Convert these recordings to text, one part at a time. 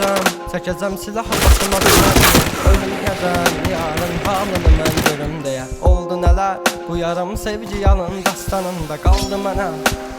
ölməyəcəm, çəkəcəm silahı başıma bilməm. Ölməyəcəm, yarın halını mən görüm deyə. Oldu nələr, bu yarım sevgi yalın dastanında qaldı mənə.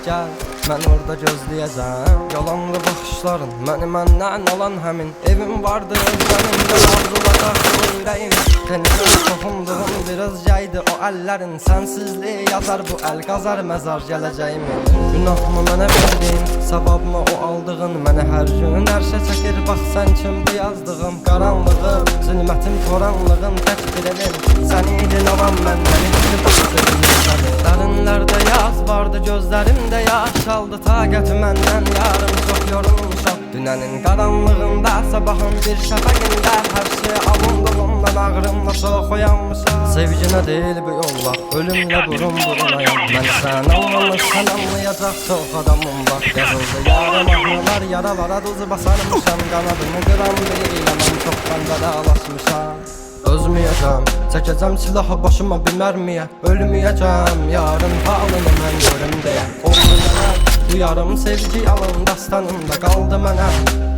Gəl, mən orada gözləyəcəm. Yalanlı baxışların məni məndən alan həmin evim vardı özlərimdə arzulacaq bu ürəyim. Tenizə toxunduğum bir özgəydi o əllərin. Sənsizliyi yazar bu əl qazar məzar gələcəyimi. Günahımı mənə verdin, savabımı o aldığın. Mənə hər gün ərşə çəkir bax sən kim bu yazdığım. Qaranlığım, zülmətim, toranlığım tək bir evim. Sən idin alan məndən içki baxsın səni. Dərinlərdə yaz vardı gözlərimdə yaş aldı taqəti məndən. Yarım çox yorulmuşam dünənin qaranlığında, sabahın bir şəfəqində. Hər şey alındığımdan ağrımla çox oyanmışam. Sevginə deyil bu yollar, ölümlə burun burunayam. Mən sən almamış, sən anlayacaq çox adamım var. Yazıldı yarım ağrılar, yaralara duz basarmışam. Qanadımı qıran deyiləm, mən çox bəndə dağlaşmışam. Özməyəcəm, çəkəcəm silahı başıma bir mərmiyə. Ölməyəcəm, yarın halını mən görüm deyə. Oldu nələr, bu yarım sevgi yalın dastanında qaldı mənə.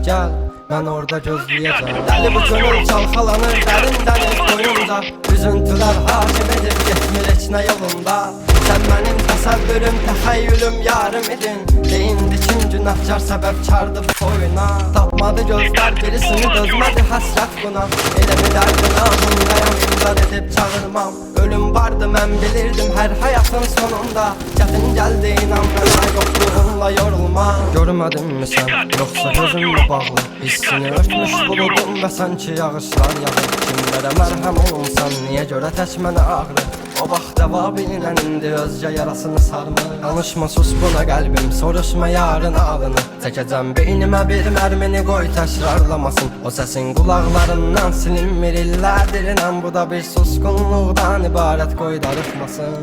Gəl, mən orada gözləyəcəm. Dəli bu gönül çalxalanır dərindən el boyunca. Üzüntülər hakim edir, getmir heç nə yolunda. Sən mənim təsəvvürüm, təxəyyülüm, yarım idin. Deyindi kim günahkar səbəbkardı bu oyuna. Tapmadı gözlər birisini, dözmədi həsrət buna. Elə bir dərdin ağındayam, imdad edib çağırmam. Ölüm vardı mən bilirdim hər həyatın sonunda. Çətin gəldi inan mənə, yoxluğunla yorulma. Görmədinmi sən, yoxsa gözümlə bağlı. Hissini örtmüş buludum və sanki yağışlar yağır. Kimlərə mərhəm olunsan, niyə görə tək mənə ağrı. O vaxt cavabinlə indi özcə yarasını sarmır. Danışma sus buna qəlbim, soruşma yarın ağını. Çəkəcəm beynimə bir mərmini qoy təkrarlamasın. O səsin qulaqlarından silinmir illərdir inan. Bu da bir susqunluqdan ibarət qoy darıxmasın.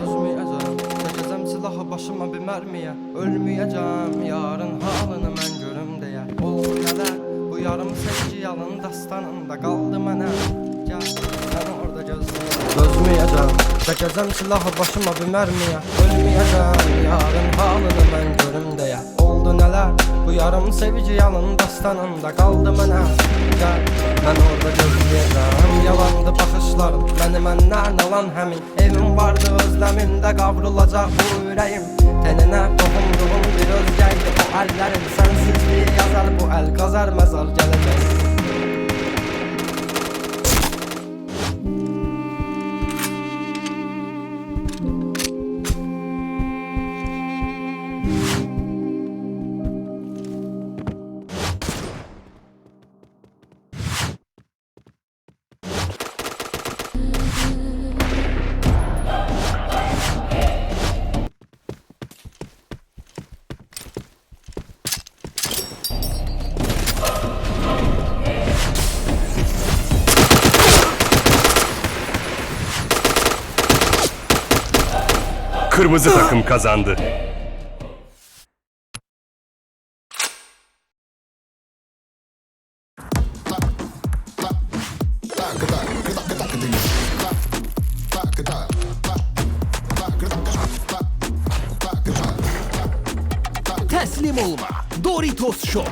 Özməyəcəm, çəkəcəm silahı başıma bir mərmiyə. Ölməyəcəm, yarın halını mən görüm deyə. Oldu nələr, bu yarım sevgi yalın dastanında qaldı mənə. Gəl, mən orada gözləyəcəm. Özməyəcəm, çəkəcəm silahı başıma bir mərmiyə. Ölməyəcəm, yarın halını mən görüm deyə. Oldu nələr, bu yarım sevgi yalın dastanında qaldı mənə. Gəl, mən orada gözləyəcəm. Yalandı baxışlarım, məni məndən alan həmin evim vardı özləmimdə qavrulacaq bu ürəyim. Teninə toxunduğum bir özgəydi o əllərin. Sənsizliyi yazar bu əl qazar məzar gələcək. Kırmızı takım kazandı. Teslim olma. Doritos Shots.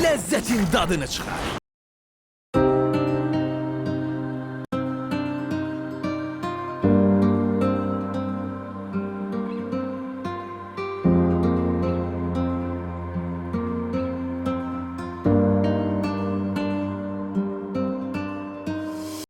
Lezzetin dadını çıkar.